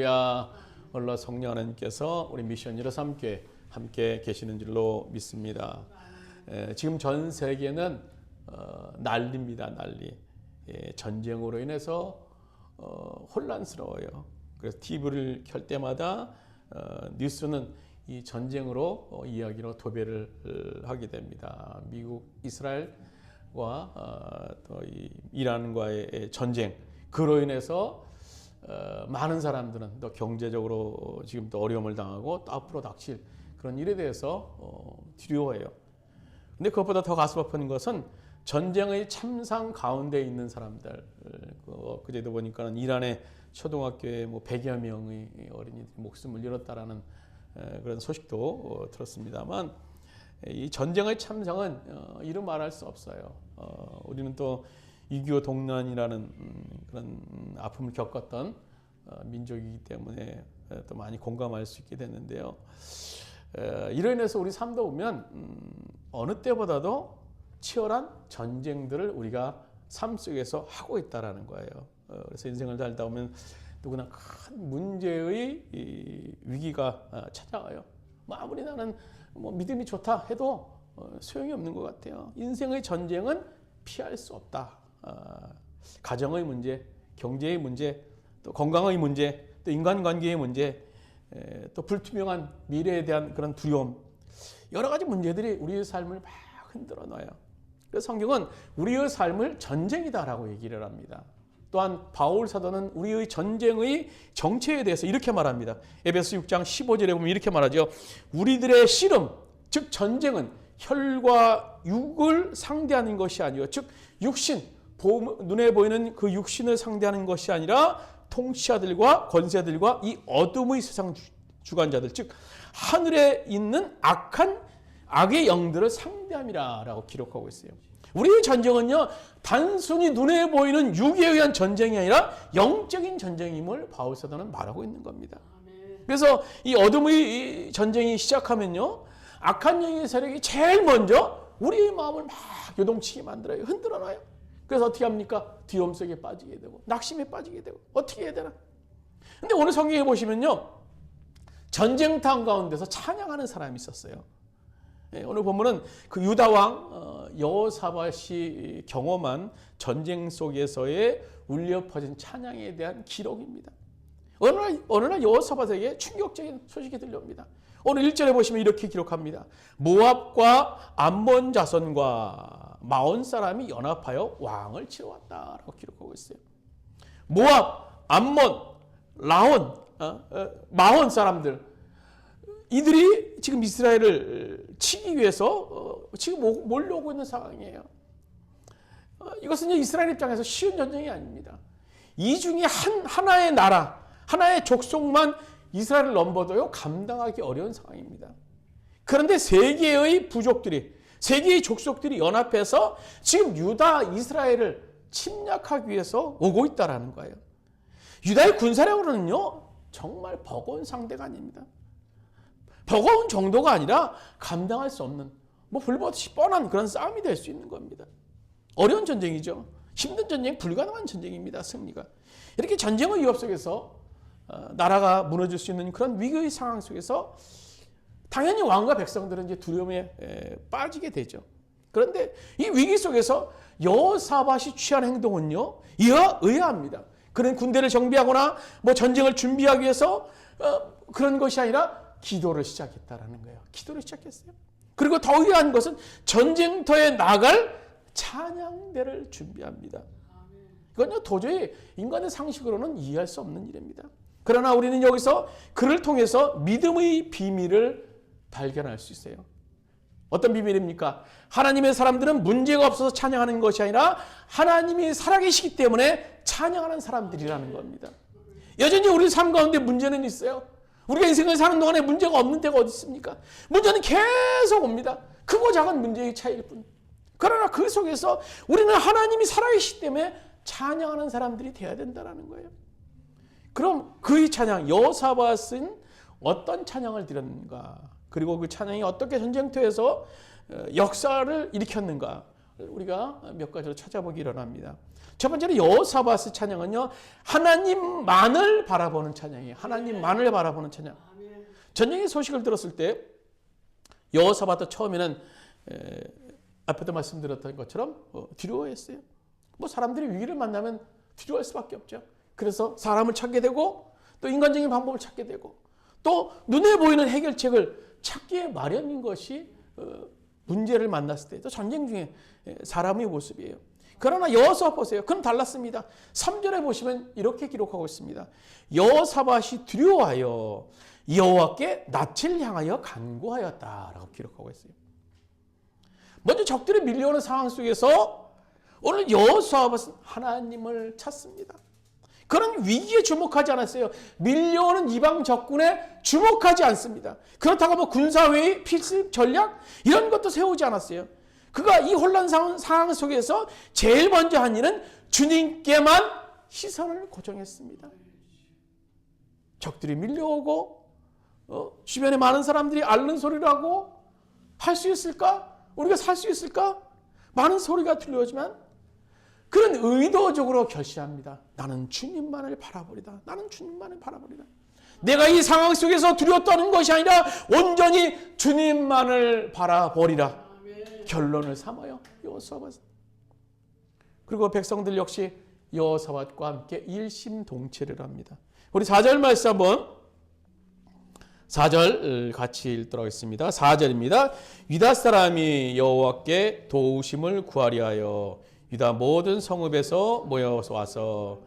할렐루야. 오늘 성령 하나님께서 우리 미션 153교회 함께 계시는 줄로 믿습니다. 지금 전 세계는 난리입니다. 난리. 전쟁으로 인해서 혼란스러워요. 그래서 TV를 켤 때마다 뉴스는 이 전쟁으로 이야기로 도배를 하게 됩니다. 미국, 이스라엘과 또 이 이란과의 전쟁, 그로 인해서 많은 사람들은 또 경제적으로 지금 또 어려움을 당하고 또 앞으로 닥칠 그런 일에 대해서 두려워해요. 근데 그것보다 더 가슴 아픈 것은 전쟁의 참상 가운데 있는 사람들. 그제도 보니까는 이란의 초등학교에 뭐 100여 명의 어린이들이 목숨을 잃었다라는 그런 소식도 들었습니다만, 이 전쟁의 참상은 이루 말할 수 없어요. 우리는 또 6.25 동란이라는 그런 아픔을 겪었던 민족이기 때문에 또 많이 공감할 수 있게 됐는데요. 이로 인해서 우리 삶도 보면 어느 때보다도 치열한 전쟁들을 우리가 삶 속에서 하고 있다라는 거예요. 그래서 인생을 살다 보면 누구나 큰 문제의 위기가 찾아와요. 아무리 나는 뭐 믿음이 좋다 해도 소용이 없는 것 같아요. 인생의 전쟁은 피할 수 없다. 가정의 문제, 경제의 문제, 또 건강의 문제, 또 인간관계의 문제, 또 불투명한 미래에 대한 그런 두려움, 여러 가지 문제들이 우리의 삶을 막 흔들어 놔요. 그래서 성경은 우리의 삶을 전쟁이다라고 얘기를 합니다. 또한 바울 사도는 우리의 전쟁의 정체에 대해서 이렇게 말합니다. 에베소 6장 15절에 보면 이렇게 말하죠. 우리들의 씨름, 즉 전쟁은 혈과 육을 상대하는 것이 아니요, 즉 육신, 눈에 보이는 그 육신을 상대하는 것이 아니라 통치자들과 권세들과 이 어둠의 세상 주관자들, 즉 하늘에 있는 악의 영들을 상대함이라고 기록하고 있어요. 우리의 전쟁은요, 단순히 눈에 보이는 육에 의한 전쟁이 아니라 영적인 전쟁임을 바울 사도는 말하고 있는 겁니다. 그래서 이 어둠의 전쟁이 시작하면요, 악한 영의 세력이 제일 먼저 우리의 마음을 막 요동치게 만들어요. 흔들어놔요. 그래서 어떻게 합니까? 두려움 속에 빠지게 되고 낙심에 빠지게 되고 어떻게 해야 되나? 근데 오늘 성경에 보시면요, 전쟁터 가운데서 찬양하는 사람이 있었어요. 오늘 보면은 그 유다왕 여호사밧이 경험한 전쟁 속에서의 울려 퍼진 찬양에 대한 기록입니다. 어느 날 여호사밧에게 충격적인 소식이 들려옵니다. 오늘 1절에 보시면 이렇게 기록합니다. 모압과 암몬 자손과 마온 사람이 연합하여 왕을 치러 왔다라고 기록하고 있어요. 모압, 암몬, 라온, 마온 사람들, 이들이 지금 이스라엘을 치기 위해서 지금 몰려오고 있는 상황이에요. 이것은 이스라엘 입장에서 쉬운 전쟁이 아닙니다. 이 중에 하나의 나라, 하나의 족속만 이스라엘을 넘보도요 감당하기 어려운 상황입니다. 그런데 세 개의 부족들이, 세 개의 족속들이 연합해서 지금 유다, 이스라엘을 침략하기 위해서 오고 있다는 거예요. 유다의 군사력으로는요 정말 버거운 상대가 아닙니다. 버거운 정도가 아니라 감당할 수 없는, 불보듯이 뻔한 그런 싸움이 될 수 있는 겁니다. 어려운 전쟁이죠. 힘든 전쟁, 불가능한 전쟁입니다. 승리가. 이렇게 전쟁의 위협 속에서 나라가 무너질 수 있는 그런 위기의 상황 속에서 당연히 왕과 백성들은 이제 두려움에 빠지게 되죠. 그런데 이 위기 속에서 여호사밧이 취한 행동은요, 의아합니다. 그는 군대를 정비하거나 전쟁을 준비하기 위해서 그런 것이 아니라 기도를 시작했다라는 거예요. 기도를 시작했어요. 그리고 더 의아한 것은 전쟁터에 나갈 찬양대를 준비합니다. 이건요 도저히 인간의 상식으로는 이해할 수 없는 일입니다. 그러나 우리는 여기서 그를 통해서 믿음의 비밀을 발견할 수 있어요. 어떤 비밀입니까? 하나님의 사람들은 문제가 없어서 찬양하는 것이 아니라 하나님이 살아계시기 때문에 찬양하는 사람들이라는 겁니다. 여전히 우리 삶 가운데 문제는 있어요. 우리가 인생을 사는 동안에 문제가 없는 때가 어디 있습니까? 문제는 계속 옵니다. 크고 작은 문제의 차이일 뿐. 그러나 그 속에서 우리는 하나님이 살아계시기 때문에 찬양하는 사람들이 되어야 된다는 거예요. 그럼 그의 찬양, 여호사밧은 어떤 찬양을 드렸는가? 그리고 그 찬양이 어떻게 전쟁터에서 역사를 일으켰는가? 우리가 몇 가지로 찾아보기 원합니다. 첫 번째로 여호사밧의 찬양은요, 하나님만을 바라보는 찬양이에요. 하나님만을 바라보는 찬양. 전쟁의 소식을 들었을 때 여호사밧도 처음에는 앞에도 말씀드렸던 것처럼 두려워했어요. 뭐 사람들이 위기를 만나면 두려워할 수밖에 없죠. 그래서 사람을 찾게 되고 또 인간적인 방법을 찾게 되고 또 눈에 보이는 해결책을 찾기에 마련인 것이 문제를 만났을 때, 또 전쟁 중에 사람의 모습이에요. 그러나 여호사밧 보세요. 그건 달랐습니다. 3절에 보시면 이렇게 기록하고 있습니다. 여호사밧이 두려워하여 여호와께 낯을 향하여 간구하였다라고 기록하고 있어요. 먼저 적들이 밀려오는 상황 속에서 오늘 여호사밧은 하나님을 찾습니다. 그런 위기에 주목하지 않았어요. 밀려오는 이방 적군에 주목하지 않습니다. 그렇다고 뭐 군사회의, 필수 전략 이런 것도 세우지 않았어요. 그가 이 혼란스러운 상황 속에서 제일 먼저 한 일은 주님께만 시선을 고정했습니다. 적들이 밀려오고 주변에 많은 사람들이 앓는 소리를 하고 할 수 있을까? 우리가 살 수 있을까? 많은 소리가 들려오지만 그는 의도적으로 결심합니다. 나는 주님만을 바라보리다. 나는 주님만을 바라보리다. 내가 이 상황 속에서 두려워 떠는 것이 아니라 온전히 주님만을 바라보리라. 결론을 삼아요. 여호사밧. 그리고 백성들 역시 여호사밧과 함께 일심동체를 합니다. 우리 4절 말씀 한번 4절 같이 읽도록 하겠습니다. 4절입니다. 유다 사람이 여호와께 도우심을 구하리 하여 유다 모든 성읍에서 모여서 와서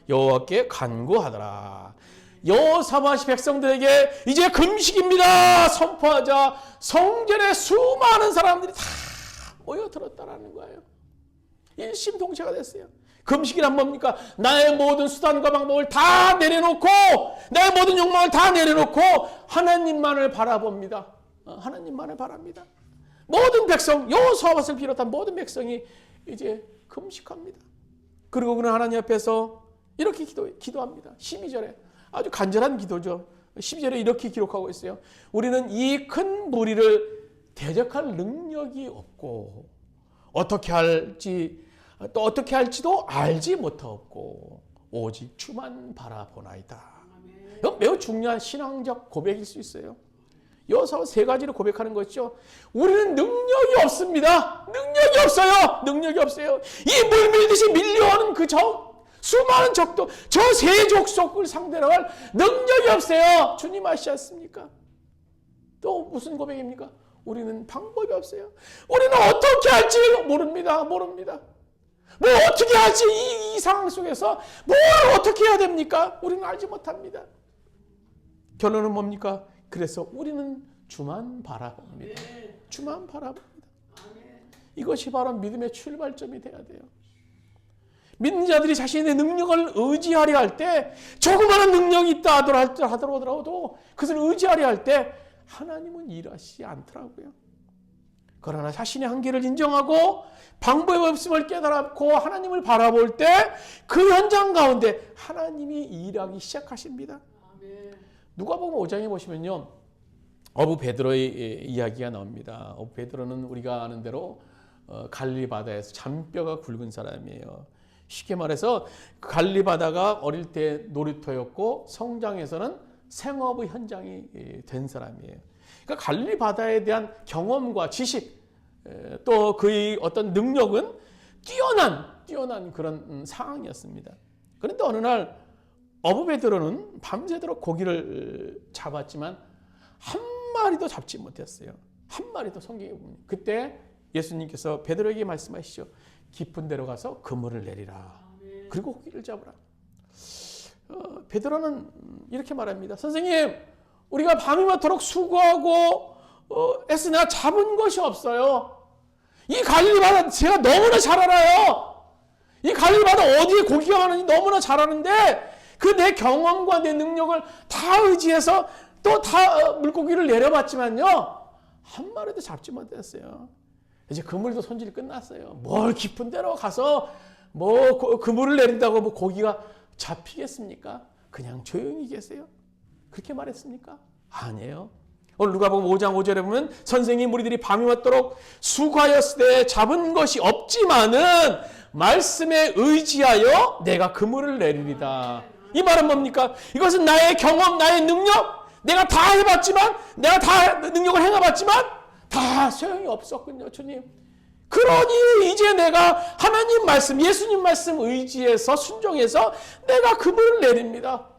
여호와께 간구하더라. 여호사밧이 백성들에게 이제 금식입니다 선포하자 성전에 수많은 사람들이 다 모여들었다라는 거예요. 일심동체가 됐어요. 금식이란 뭡니까? 나의 모든 수단과 방법을 다 내려놓고 나의 모든 욕망을 다 내려놓고 하나님만을 바라봅니다. 하나님만을 바랍니다. 모든 백성, 여호사밧을 비롯한 모든 백성이 이제 금식합니다. 그리고 그는 하나님 앞에서 이렇게 기도합니다. 12절에 아주 간절한 기도죠. 12절에 이렇게 기록하고 있어요. 우리는 이 큰 무리를 대적할 능력이 없고 어떻게 할지도 알지 못하옵고 오직 주만 바라보나이다. 이건 매우 중요한 신앙적 고백일 수 있어요. 여호사밧 세 가지로 고백하는 것이죠. 우리는 능력이 없습니다. 능력이 없어요. 능력이 없어요. 이 물밀듯이 밀려오는 그 수많은 적도 저 세 족속을 상대로 할 능력이 없어요. 주님 아시지 않습니까? 또 무슨 고백입니까? 우리는 방법이 없어요. 우리는 어떻게 할지 모릅니다. 모릅니다. 뭐 어떻게 할지 이 상황 속에서 뭘 어떻게 해야 됩니까? 우리는 알지 못합니다. 결론은 뭡니까? 그래서 우리는 주만 바라봅니다. 주만 바라봅니다. 이것이 바로 믿음의 출발점이 돼야 돼요. 믿는 자들이 자신의 능력을 의지하려 할 때 조그마한 능력이 있다 하더라도 그것을 의지하려 할 때 하나님은 일하시지 않더라고요. 그러나 자신의 한계를 인정하고 방법의 없음을 깨달았고 하나님을 바라볼 때 그 현장 가운데 하나님이 일하기 시작하십니다. 누가복음 5장에 보시면요. 어부 베드로의 이야기가 나옵니다. 어부 베드로는 우리가 아는 대로 갈릴리 바다에서 잔뼈가 굵은 사람이에요. 쉽게 말해서 갈릴리 바다가 어릴 때 놀이터였고 성장에서는 생업의 현장이 된 사람이에요. 그러니까 갈릴리 바다에 대한 경험과 지식 또 그의 어떤 능력은 뛰어난 그런 상황이었습니다. 그런데 어느 날 어부 베드로는 밤새도록 고기를 잡았지만 한 마리도 잡지 못했어요. 한 마리도 성경에 보면. 그때 예수님께서 베드로에게 말씀하시죠. 깊은 데로 가서 그물을 내리라. 그리고 고기를 잡으라. 베드로는 이렇게 말합니다. 선생님, 우리가 밤이맞도록 수고하고 애쓰나 잡은 것이 없어요. 이 갈릴리 바다 제가 너무나 잘 알아요. 이 갈릴리 바다 어디에 고기가 많은지 너무나 잘 아는데 그 내 경험과 내 능력을 다 의지해서 또 다 물고기를 내려봤지만요. 한 마리도 잡지 못했어요. 이제 그물도 손질이 끝났어요. 뭘 깊은 데로 가서 뭐 그물을 내린다고 뭐 고기가 잡히겠습니까? 그냥 조용히 계세요. 그렇게 말했습니까? 아니에요. 오늘 누가복음 5장 5절에 보면 선생님 무리들이 밤이 왔도록 수고하였으되 잡은 것이 없지만은 말씀에 의지하여 내가 그물을 내리리다. 이 말은 뭡니까? 이것은 나의 경험, 나의 능력, 내가 다 해봤지만, 내가 다 능력을 행해봤지만 다 소용이 없었군요, 주님. 그러니 이제 내가 하나님 말씀, 예수님 말씀 의지해서 순종해서 내가 그물을 내립니다.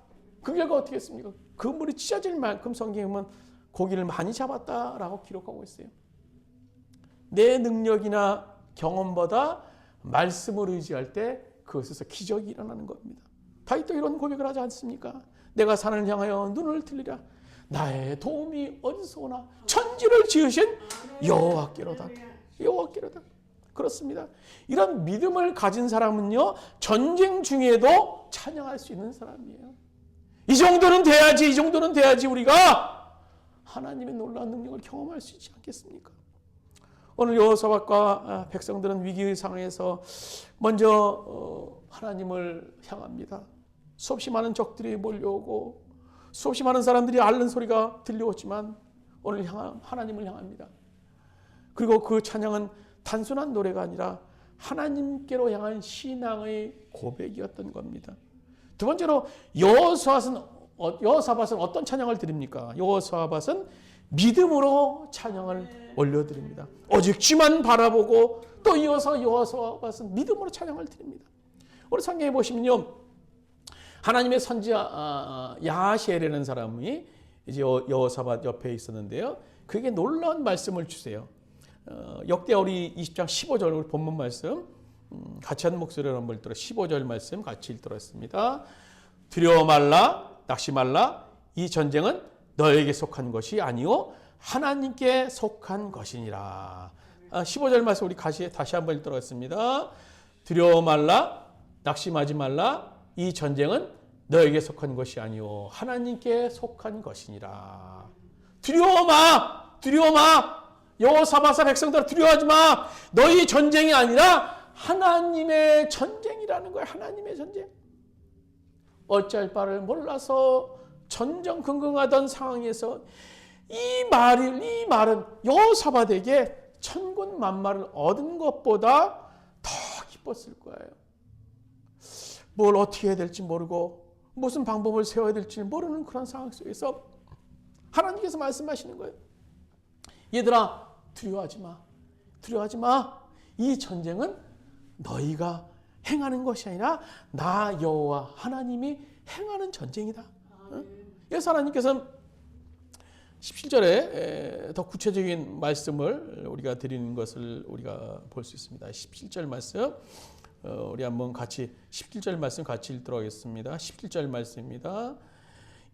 그 결과 어떻게 했습니까? 그물이 찢어질 만큼 성경에 보면 고기를 많이 잡았다라고 기록하고 있어요. 내 능력이나 경험보다 말씀을 의지할 때 그것에서 기적이 일어나는 겁니다. 다윗도 이런 고백을 하지 않습니까? 내가 산을 향하여 눈을 들리라. 나의 도움이 어디서 오나? 천지를 지으신 여호와께로다. 여호와께로다. 그렇습니다. 이런 믿음을 가진 사람은요, 전쟁 중에도 찬양할 수 있는 사람이에요. 이 정도는 돼야지, 이 정도는 돼야지 우리가 하나님의 놀라운 능력을 경험할 수 있지 않겠습니까? 오늘 여호사밧과 백성들은 위기의 상황에서 먼저 하나님을 향합니다. 수없이 많은 적들이 몰려오고 수없이 많은 사람들이 앓는 소리가 들려오지만 오늘 하나님을 향합니다. 그리고 그 찬양은 단순한 노래가 아니라 하나님께로 향한 신앙의 고백이었던 겁니다. 두 번째로 여호사밧은 어떤 찬양을 드립니까? 여호사밧은 믿음으로 찬양을 올려드립니다. 오직 주만 바라보고 또 이어서 여호사밧은 믿음으로 찬양을 드립니다. 우리 성경에 보시면요, 하나님의 선지자 야하시엘이라는 사람이 이제 여호사밧 옆에 있었는데요, 그게 놀라운 말씀을 주세요. 역대하리 20장 15절 본문 말씀 같이 한 목소리로 한번 읽도록 15절 말씀 같이 읽도록 했습니다. 두려워 말라, 낙심 말라. 이 전쟁은 너에게 속한 것이 아니요 하나님께 속한 것이니라. 15절 말씀 우리 다시 한번 읽도록 했습니다. 두려워 말라, 낙심하지 말라. 이 전쟁은 너에게 속한 것이 아니요 하나님께 속한 것이니라. 두려워 마, 두려워 마. 여호사밧 백성들아 두려워하지 마. 너희 전쟁이 아니라 하나님의 전쟁이라는 거야. 하나님의 전쟁. 어찌할 바를 몰라서 전전긍긍하던 상황에서 이 말은 여호사밧에게 천군 만마를 얻은 것보다 더 기뻤을 거예요. 뭘 어떻게 해야 될지 모르고 무슨 방법을 세워야 될지 모르는 그런 상황 속에서 하나님께서 말씀하시는 거예요. 얘들아 두려워하지 마. 두려워하지 마. 이 전쟁은 너희가 행하는 것이 아니라 나 여호와 하나님이 행하는 전쟁이다. 그래서 하나님께서는 17절에 더 구체적인 말씀을 우리가 드리는 것을 우리가 볼 수 있습니다. 17절 말씀 우리 한번 같이 17절 말씀 같이 읽도록 하겠습니다. 17절 말씀입니다.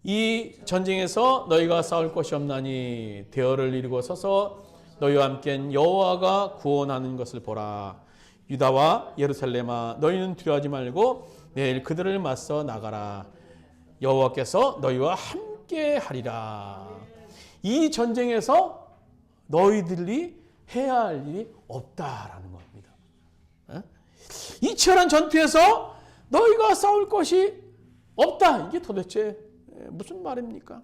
이 전쟁에서 너희가 싸울 것이 없나니 대열을 이루고 서서 너희와 함께 여호와가 구원하는 것을 보라. 유다와 예루살렘아 너희는 두려워하지 말고 내일 그들을 맞서 나가라. 여호와께서 너희와 함께 하리라. 이 전쟁에서 너희들이 해야 할 일이 없다라는 겁니다. 이 치열한 전투에서 너희가 싸울 것이 없다. 이게 도대체 무슨 말입니까?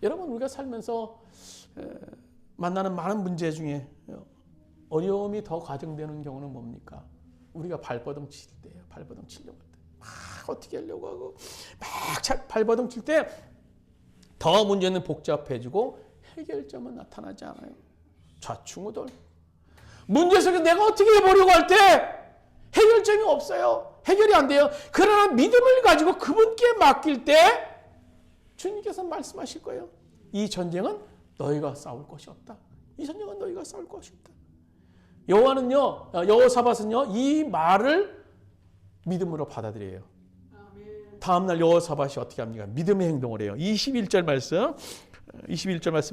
여러분 우리가 살면서 만나는 많은 문제 중에 어려움이 더 과정되는 경우는 뭡니까? 우리가 발버둥 칠 때예요. 발버둥 치려고 할 때. 막 어떻게 하려고 하고 막 발버둥 칠 때 더 문제는 복잡해지고 해결점은 나타나지 않아요. 좌충우돌. 문제 속에 내가 어떻게 해보려고 할 때 해결점이 없어요. 해결이 안 돼요. 그러나 믿음을 가지고 그분께 맡길 때 주님께서 말씀하실 거예요. 이 전쟁은 너희가 싸울 것이 없다. 이 전쟁은 너희가 싸울 것이 없다. 여호사밧은요, 이 말을 믿음으로 받아들여요. 다음날 여호사밧이 어떻게 합니까? 믿음의 행동을 해요. 21절 말씀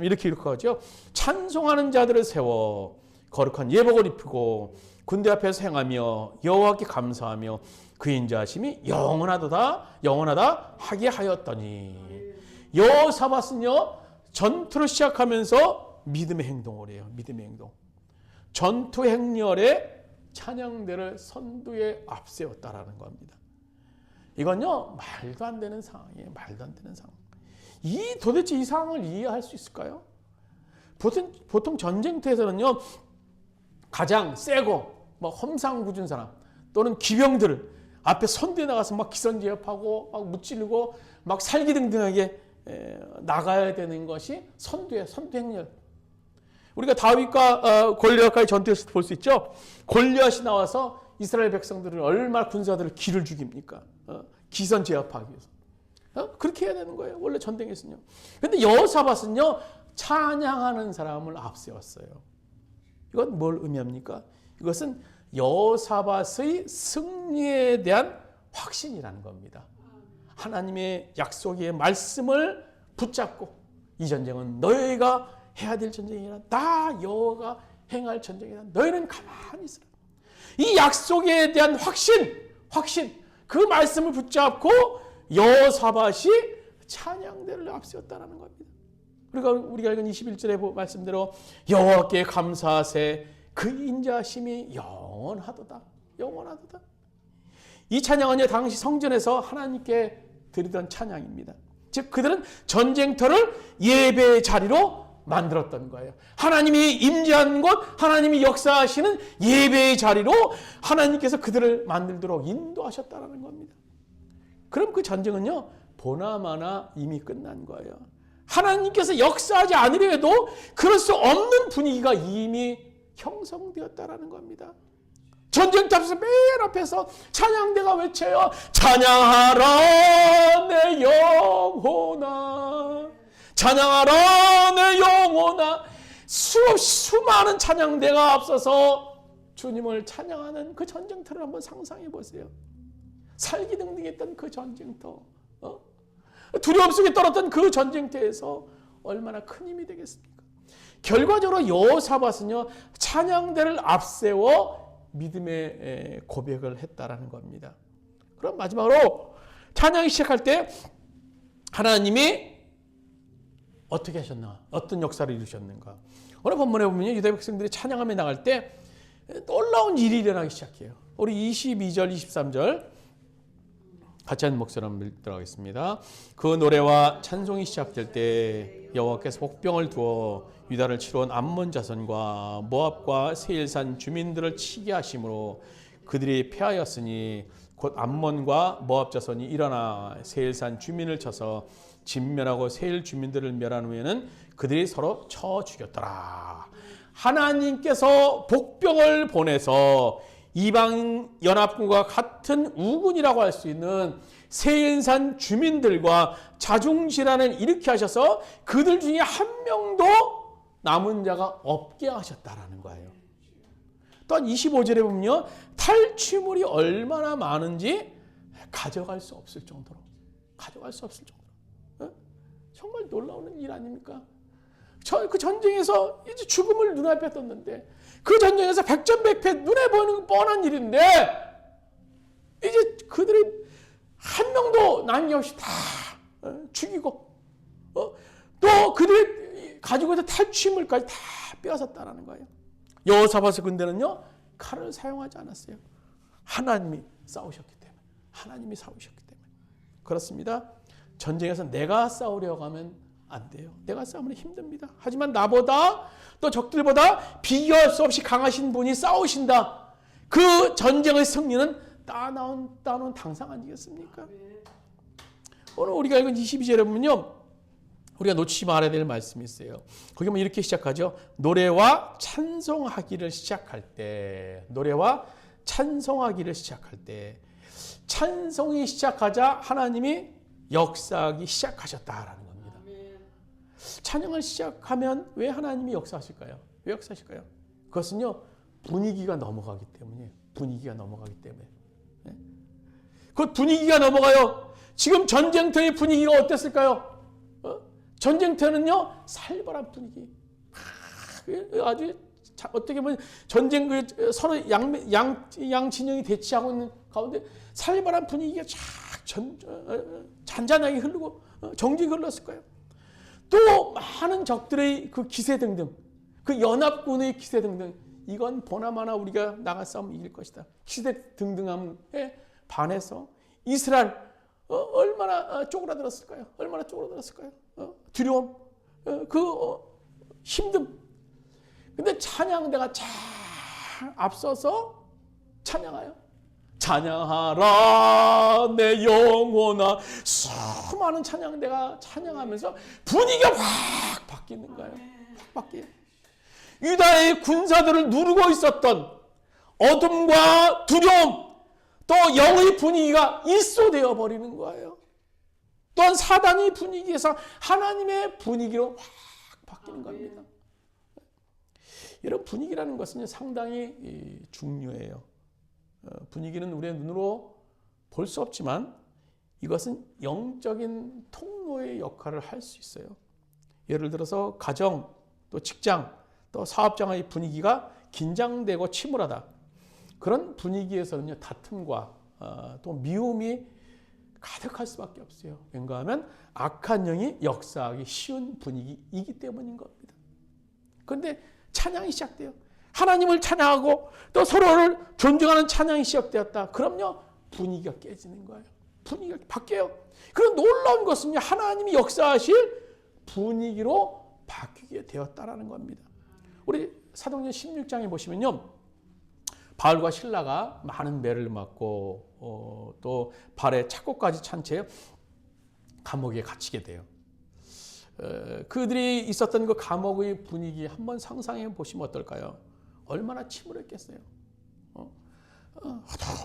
이렇게 기록하죠. 찬송하는 자들을 세워 거룩한 예복을 입히고 군대 앞에서 행하며 여호와께 감사하며 그 인자하심이 영원하다 하게 하였더니. 여호사밧은요 전투를 시작하면서 믿음의 행동을 해요. 믿음의 행동. 전투 행렬에 찬양대를 선두에 앞세웠다라는 겁니다. 이건요 말도 안 되는 상황이에요. 말도 안 되는 상황. 도대체 이 상황을 이해할 수 있을까요? 보통 전쟁터에서는요, 가장 세고 뭐 험상궂은 사람 또는 기병들 앞에 선두에 나가서 막 기선제압하고 막 무찌르고 막 살기등등하게 나가야 되는 것이 선두 행렬. 우리가 다윗과 골리앗과의 전투에서 볼 수 있죠. 골리앗이 나와서 이스라엘 백성들을 얼마나 군사들을 기를 죽입니까? 기선제압하기 위해서. 그렇게 해야 되는 거예요. 원래 전쟁에서는요. 그런데 여호사밧은요, 찬양하는 사람을 앞세웠어요. 이건 뭘 의미합니까? 이것은 여호사밧의 승리에 대한 확신이라는 겁니다. 하나님의 약속의 말씀을 붙잡고 이 전쟁은 너희가 해야 될 전쟁이라, 나 여호와가 행할 전쟁이라, 너희는 가만히 있으라. 이 약속에 대한 확신, 그 말씀을 붙잡고 여호사밧이 찬양대를 앞세웠다는 겁니다. 우리가 읽은 21절의 말씀대로 여호와께 감사하세, 그 인자하심이 영원하도다. 이 찬양은요, 당시 성전에서 하나님께 드리던 찬양입니다. 즉 그들은 전쟁터를 예배의 자리로 만들었던 거예요. 하나님이 임재하는 곳, 하나님이 역사하시는 예배의 자리로 하나님께서 그들을 만들도록 인도하셨다는 겁니다. 그럼 그 전쟁은요, 보나마나 이미 끝난 거예요. 하나님께서 역사하지 않으려 해도 그럴 수 없는 분위기가 이미 형성되었다는 겁니다. 전쟁터 앞에서 맨 앞에서 찬양대가 외쳐요. 찬양하라 내 영혼아, 찬양하라 내 영혼아. 수많은 찬양대가 앞서서 주님을 찬양하는 그 전쟁터를 한번 상상해 보세요. 살기등등했던 그 전쟁터, 두려움 속에 떨었던 그 전쟁터에서 얼마나 큰 힘이 되겠습니까? 결과적으로 여호사밧은요, 찬양대를 앞세워 믿음의 고백을 했다라는 겁니다. 그럼 마지막으로 찬양이 시작할 때 하나님이 어떻게 하셨나, 어떤 역사를 이루셨는가. 오늘 본문에 보면 유다 백성들이 찬양하며 나갈 때 놀라운 일이 일어나기 시작해요. 우리 22절, 23절 같이 한 목소리로 한번 읽도록 그 노래와 찬송이 시작될 때 여호와께서 복병을 두어 유다를 치러온 암몬 자손과 모압과 세일산 주민들을 치게 하심으로 그들이 패하였으니 곧 암몬과 모압 자손이 일어나 세일산 주민을 쳐서 진멸하고 세일 주민들을 멸한 후에는 그들이 서로 쳐 죽였더라. 하나님께서 복병을 보내서 이방 연합군과 같은 우군이라고 할 수 있는 세일산 주민들과 자중질환을 일으키게 하셔서 그들 중에 한 명도 남은 자가 없게 하셨다라는 거예요. 또한 25절에 보면요, 탈취물이 얼마나 많은지 가져갈 수 없을 정도로, 정말 놀라운 일 아닙니까? 그 전쟁에서 이제 죽음을 눈앞에 뒀는데, 그 전쟁에서 백전백패 눈에 보이는 뻔한 일인데, 이제 그들이 한 명도 남김없이 다 죽이고, 또 그들이 가지고 있는 탈취물까지 다 빼앗았다라는 거예요. 여호사밧의 군대는요, 칼을 사용하지 않았어요. 하나님이 싸우셨기 때문에. 그렇습니다. 전쟁에서 내가 싸우려고 하면 안 돼요. 내가 싸우면 힘듭니다. 하지만 나보다 또 적들보다 비교할 수 없이 강하신 분이 싸우신다. 그 전쟁의 승리는 따놓은 당상 아니겠습니까? 오늘 우리가 읽은 22절에 보면요, 우리가 놓치지 말아야 될 말씀이 있어요. 거기 보면 이렇게 시작하죠. 노래와 찬송하기를 시작할 때, 찬송이 시작하자 하나님이 역사하기 시작하셨다라는 겁니다. 찬양을 시작하면 왜 하나님이 역사하실까요? 그것은요, 분위기가 넘어가기 때문이에요. 그 분위기가 넘어가요. 지금 전쟁터의 분위기가 어땠을까요? 전쟁터는요, 살벌한 분위기. 아주 어떻게 보면 전쟁 서로 양 진영이 대치하고 있는 가운데 살벌한 분위기가 잔잔하게 흐르고 정직히 흘렀을 거예요. 또 많은 적들의 그 기세 등등, 그 연합군의 기세 등등, 이건 보나마나 우리가 나가 싸우면 이길 것이다. 기세 등등함에 반해서 이스라엘 얼마나 쪼그라들었을까요? 두려움, 근데 찬양대가 잘 앞서서 찬양해요. 찬양하라 내 영혼아. 수많은 찬양대가 찬양하면서 분위기가 확 바뀌는 거예요. 확 바뀌어요. 유다의 군사들을 누르고 있었던 어둠과 두려움, 또 영의 분위기가 일소되어 버리는 거예요. 또한 사단의 분위기에서 하나님의 분위기로 확 바뀌는 겁니다. 여러분, 분위기라는 것은 상당히 중요해요. 분위기는 우리의 눈으로 볼 수 없지만 이것은 영적인 통로의 역할을 할 수 있어요. 예를 들어서 가정, 또 직장, 또 사업장의 분위기가 긴장되고 침울하다. 그런 분위기에서는요, 다툼과 또 미움이 가득할 수밖에 없어요. 왠가 하면 악한 영이 역사하기 쉬운 분위기이기 때문인 겁니다. 그런데 찬양이 시작돼요. 하나님을 찬양하고 또 서로를 존중하는 찬양이 시작되었다. 그럼요, 분위기가 깨지는 거예요. 분위기가 바뀌어요. 그런 놀라운 것은요, 하나님이 역사하실 분위기로 바뀌게 되었다라는 겁니다. 우리 사도행전 16장에 보시면요, 바울과 실라가 많은 매를 맞고 또 발에 착고까지 찬 채 감옥에 갇히게 돼요. 그들이 있었던 그 감옥의 분위기 한번 상상해 보시면 어떨까요? 얼마나 침울했겠어요.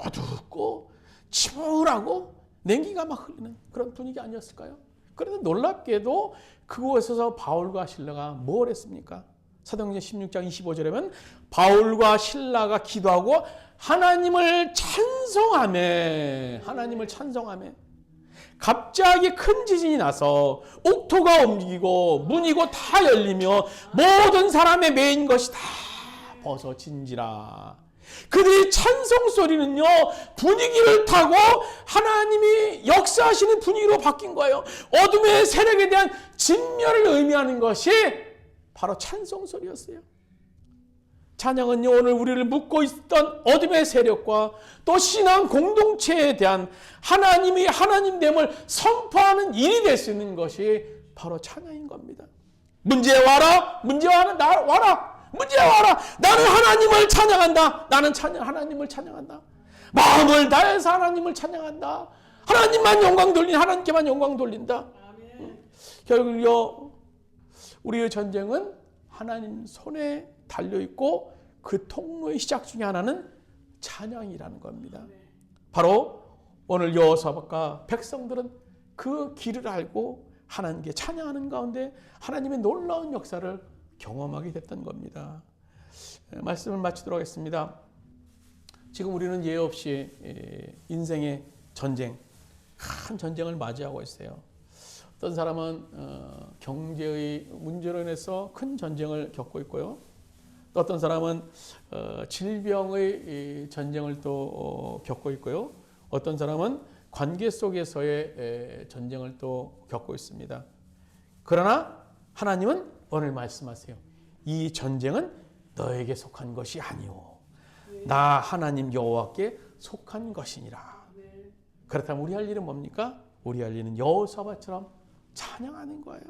어둡고 침울하고 냉기가 막 흘리는 그런 분위기 아니었을까요? 그런데 놀랍게도 그곳에서 바울과 실라가 뭘 했습니까? 사도행전 16장 25절에 바울과 실라가 기도하고 하나님을 찬송하며 갑자기 큰 지진이 나서 옥토가 움직이고 문이고 다 열리며 모든 사람의 매인 것이 다 벗어진지라. 그들의 찬송 소리는요, 분위기를 타고 하나님이 역사하시는 분위기로 바뀐 거예요. 어둠의 세력에 대한 진멸을 의미하는 것이 바로 찬송 소리였어요. 찬양은요, 오늘 우리를 묶고 있던 어둠의 세력과 또 신앙 공동체에 대한 하나님이 하나님됨을 선포하는 일이 될 수 있는 것이 바로 찬양인 겁니다. 문제 와라, 문제 와라, 나 와라, 문제 와라. 나는 하나님을 찬양한다. 나는 하나님을 찬양한다. 마음을 다해서 하나님을 찬양한다. 하나님만 영광 돌린, 하나님께만 영광 돌린다. 결국요, 우리의 전쟁은 하나님 손에 달려있고 그 통로의 시작 중에 하나는 찬양이라는 겁니다. 바로 오늘 여호사밧과 백성들은 그 길을 알고 하나님께 찬양하는 가운데 하나님의 놀라운 역사를 경험하게 됐던 겁니다. 말씀을 마치도록 하겠습니다. 지금 우리는 예외 없이 인생의 전쟁, 큰 전쟁을 맞이하고 있어요. 어떤 사람은 경제의 문제로 인해서 큰 전쟁을 겪고 있고요. 또 어떤 사람은 질병의 전쟁을 또 겪고 있고요. 어떤 사람은 관계 속에서의 전쟁을 또 겪고 있습니다. 그러나 하나님은 오늘 말씀하세요. 이 전쟁은 너에게 속한 것이 아니오. 나 하나님 여호와께 속한 것이니라. 그렇다면 우리 할 일은 뭡니까? 우리 할 일은 여호사밧처럼 찬양하는 거예요.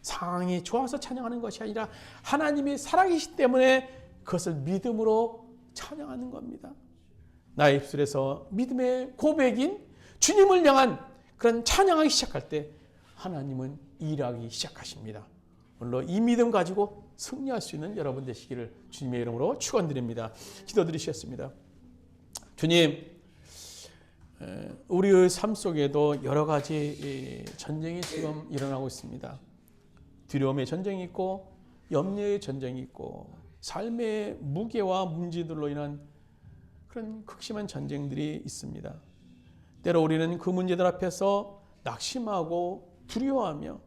상황이 좋아서 찬양하는 것이 아니라 하나님이 살아계시기 때문에 그것을 믿음으로 찬양하는 겁니다. 나의 입술에서 믿음의 고백인 주님을 향한 그런 찬양하기 시작할 때 하나님은 일하기 시작하십니다. 물론 이 믿음 가지고 승리할 수 있는 여러분 되시기를 주님의 이름으로 축원드립니다. 기도드리셨습니다. 주님, 우리의 삶 속에도 여러 가지 전쟁이 지금 일어나고 있습니다. 두려움의 전쟁이 있고 염려의 전쟁이 있고 삶의 무게와 문제들로 인한 그런 극심한 전쟁들이 있습니다. 때로 우리는 그 문제들 앞에서 낙심하고 두려워하며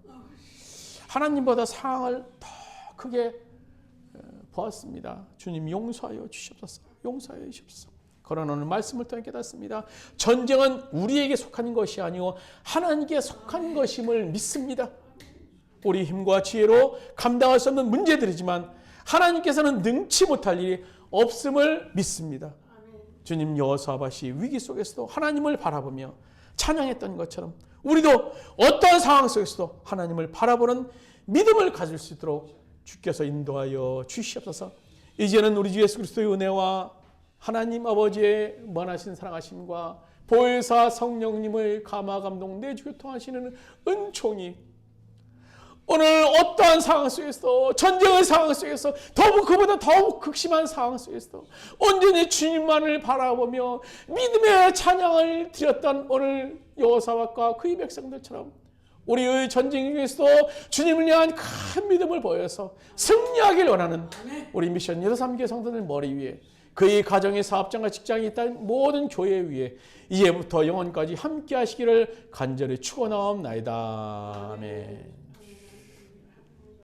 하나님보다 상황을 더 크게 보았습니다. 주님 용서하여 주시옵소서. 용서하여 주시옵소서. 그러나 오늘 말씀을 통해 깨닫습니다. 전쟁은 우리에게 속한 것이 아니고 하나님께 속한 것임을 믿습니다. 우리 힘과 지혜로 감당할 수 없는 문제들이지만 하나님께서는 능치 못할 일이 없음을 믿습니다. 주님, 여호사밧이 위기 속에서도 하나님을 바라보며 찬양했던 것처럼 우리도 어떠한 상황 속에서도 하나님을 바라보는 믿음을 가질 수 있도록 주께서 인도하여 주시옵소서. 이제는 우리 주 예수 그리스도의 은혜와 하나님 아버지의 무한하신 사랑하심과 보혜사 성령님의 감화 감동 내주 교통하시는 은총이 오늘 어떠한 상황 속에서, 전쟁의 상황 속에서, 그보다 더욱 극심한 상황 속에서 온전히 주님만을 바라보며 믿음의 찬양을 드렸던 오늘 여호사밧과 그의 백성들처럼 우리의 전쟁 중에서도 주님을 향한 큰 믿음을 보여서 승리하길 원하는 우리 미션 3개 성도들 머리 위에, 그의 가정의 사업장과 직장이 있다는 모든 교회 위에 이제부터 영원까지 함께 하시기를 간절히 축원하옵나이다. 아멘.